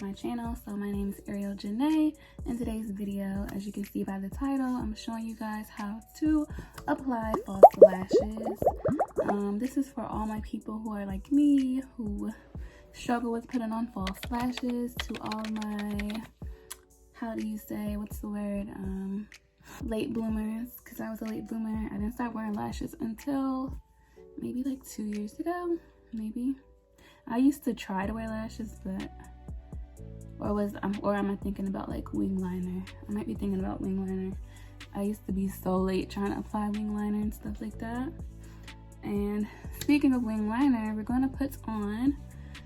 to my channel. So my name is Aryielle Janae. In today's video, as you can see by the title, I'm showing you guys how to apply false lashes. This is for all my people who are like me, who struggle with putting on false lashes, to all my, how do you say, what's the word, late bloomers, because I was a late bloomer. I didn't start wearing lashes until maybe like 2 years ago, maybe. I used to try to wear lashes, but or am I thinking about like wing liner? I might be thinking about wing liner. I used to be so late trying to apply wing liner and stuff like that. And speaking of wing liner, we're going to put on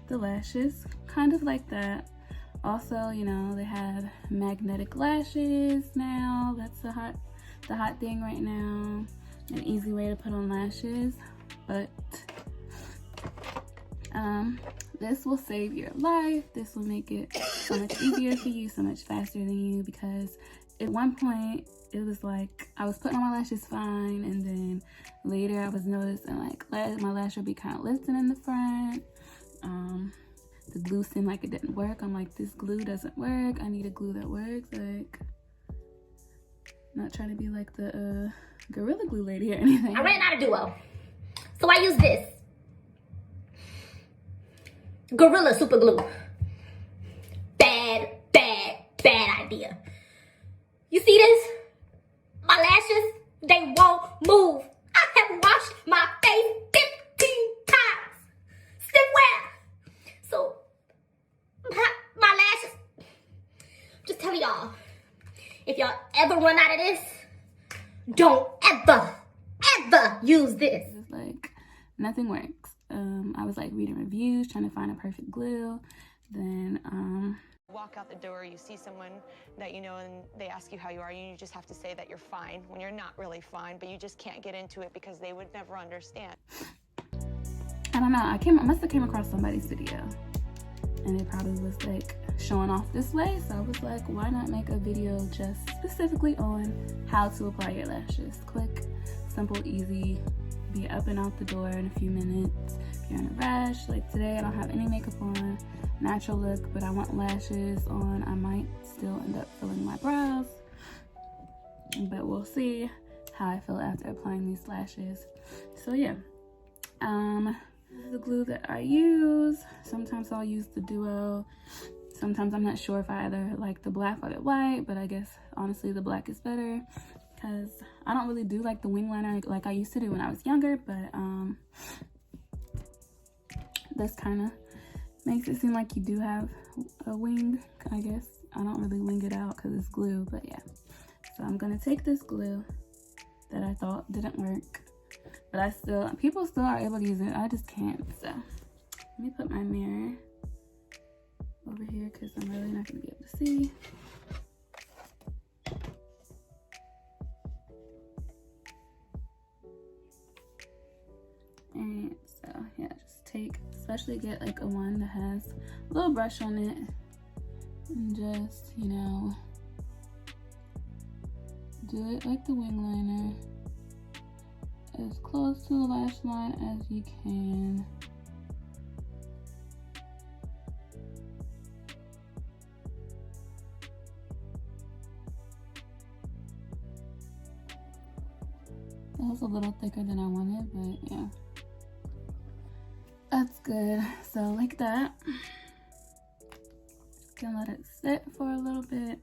the lashes kind of like that. Also, you know, they have magnetic lashes now. That's the hot thing right now. An easy way to put on lashes. But this will save your life. This will make it so much easier for you, so much faster than you, because at one point it was like I was putting on my lashes fine, and then later I was noticing like my lash would be kind of lifting in the front. The glue seemed like it didn't work. I'm like, this glue doesn't work. I need a glue that works. Like, not trying to be like the Gorilla Glue lady or anything. I ran out of Duo, so I used this Gorilla Super Glue. Bad idea. You see this? My lashes, they won't move. I have washed my face 15 times. Still wet. So, my lashes, just tell y'all, if y'all ever run out of this, don't ever use this. It's like, nothing works. I was like reading reviews, trying to find a perfect glue. Then, walk out the door, you see someone that you know and they ask you how you are, and you just have to say that you're fine when you're not really fine, but you just can't get into it because they would never understand. I don't know, I must have came across somebody's video and it probably was like showing off this way, so I was like, why not make a video just specifically on how to apply your lashes? Quick, simple, easy, be up and out the door in a few minutes. If you're in a rush, like today I don't have any makeup on, natural look, but I want lashes on. I might still end up filling my brows, but we'll see how I feel after applying these lashes. So yeah, this is the glue that I use. Sometimes I'll use the Duo. Sometimes I'm not sure if I either like the black or the white, but I guess honestly the black is better, because I don't really do like the wing liner like I used to do when I was younger, but this kind of makes it seem like you do have a wing, I guess. I don't really wing it out because it's glue, but yeah. So I'm gonna take this glue that I thought didn't work, but people still are able to use it. I just can't. So let me put my mirror over here because I'm really not gonna be able to see. And so yeah, just take, especially get like a one that has a little brush on it, and just, you know, do it like the wing liner, as close to the lash line as you can. That was a little thicker than I wanted, but yeah. That's good. So like that. Can let it sit for a little bit.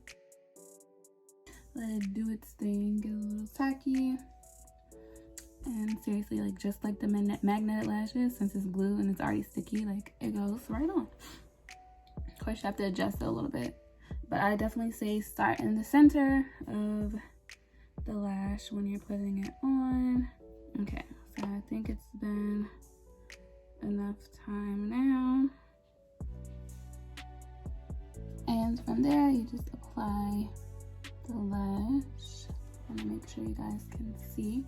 Let it do its thing. Get a little tacky. And seriously, like just like the magnetic lashes, since it's glue and it's already sticky, like it goes right on. Of course, you have to adjust it a little bit, but I definitely say start in the center of the lash when you're putting it on. Okay, so I think it's been enough time now, and from there you just apply the lash. I want to make sure you guys can see.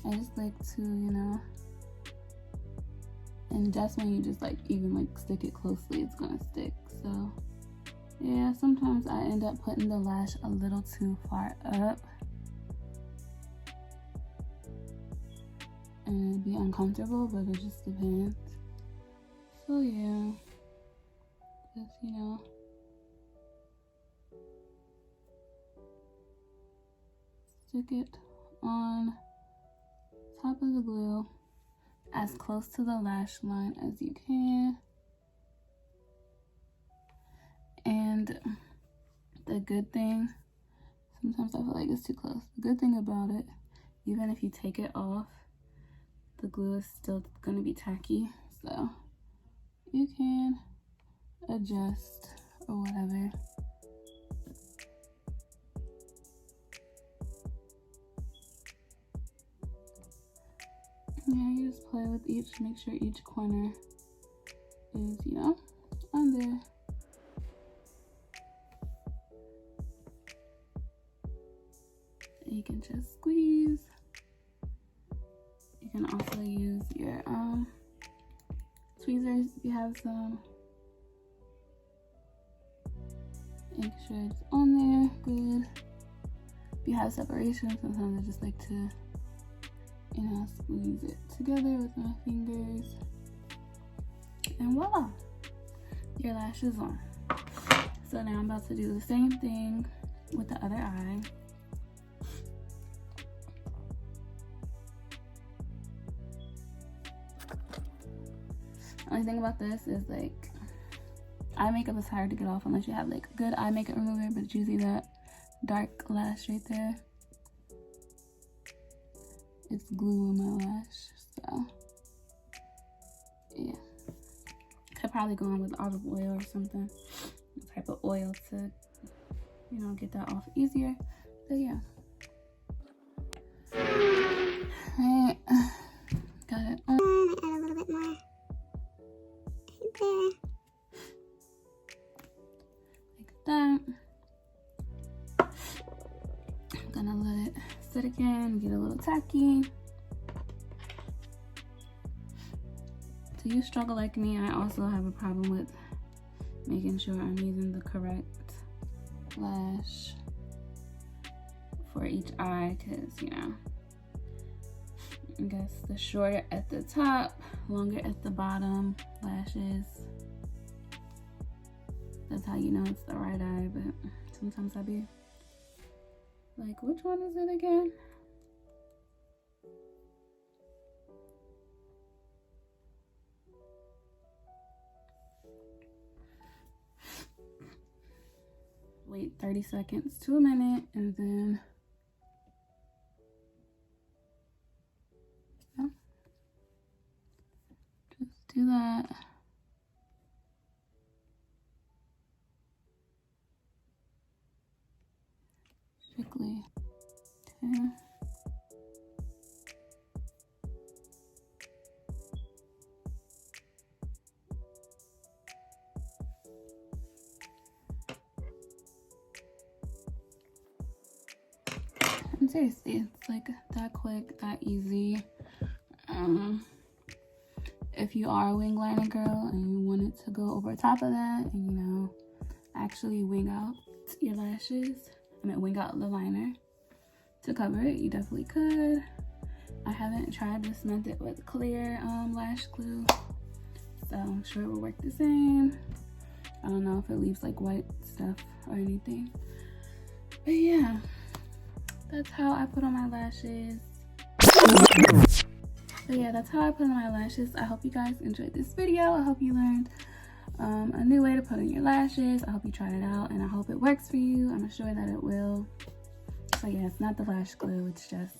I just like to, you know, and just when you just like even like stick it closely, it's gonna stick. So yeah, sometimes I end up putting the lash a little too far up and it'd be uncomfortable, but it just depends. So yeah, Just, you know, stick it on top of the glue as close to the lash line as you can. And the good thing, sometimes I feel like it's too close. The good thing about it, even if you take it off, the glue is still going to be tacky. So you can adjust or whatever. Yeah, you just play with each, make sure each corner is, you know, on there. You can just squeeze. You can also use your tweezers if you have some. Make sure it's on there, good. If you have separation, sometimes I just like to, you know, squeeze it together with my fingers. And voila, your lash is on. So now I'm about to do the same thing with the other eye. Only thing about this is, like, eye makeup is hard to get off unless you have like good eye makeup remover, but you see that dark lash right there? It's glue on my lash, so yeah. Could probably go on with olive oil or something, a type of oil to, you know, get that off easier. So yeah. Alright, got it on. Add a little bit more. There. Like that. I'm gonna let it sit again, get a little tacky. Do you struggle like me? I also have a problem with making sure I'm using the correct lash for each eye, because, you know, I guess the shorter at the top, longer at the bottom lashes. That's how you know it's the right eye, but sometimes I be like, which one is it again? Wait 30 seconds to a minute, and then just do that. Strictly 2. And seriously, it's like that quick, that easy. If you are a wing liner girl and you wanted to go over top of that and, you know, actually wing out your lashes, wing out the liner to cover it, you definitely could. I haven't tried this method with clear lash glue, so I'm sure it will work the same. I don't know if it leaves like white stuff or anything, but yeah, that's how I put on my lashes. So yeah, that's how I put on my lashes. I hope you guys enjoyed this video. I hope you learned a new way to put on your lashes. I hope you tried it out, and I hope it works for you. I'm sure that it will. So yeah, it's not the lash glue, it's just,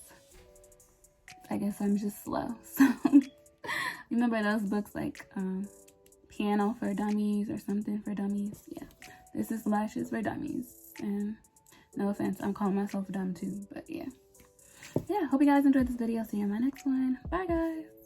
I guess I'm just slow. So remember those books like Piano for Dummies or something for Dummies? Yeah, this is Lashes for Dummies. And no offense, I'm calling myself dumb too, but yeah. Yeah, hope you guys enjoyed this video. See you in my next one. Bye guys.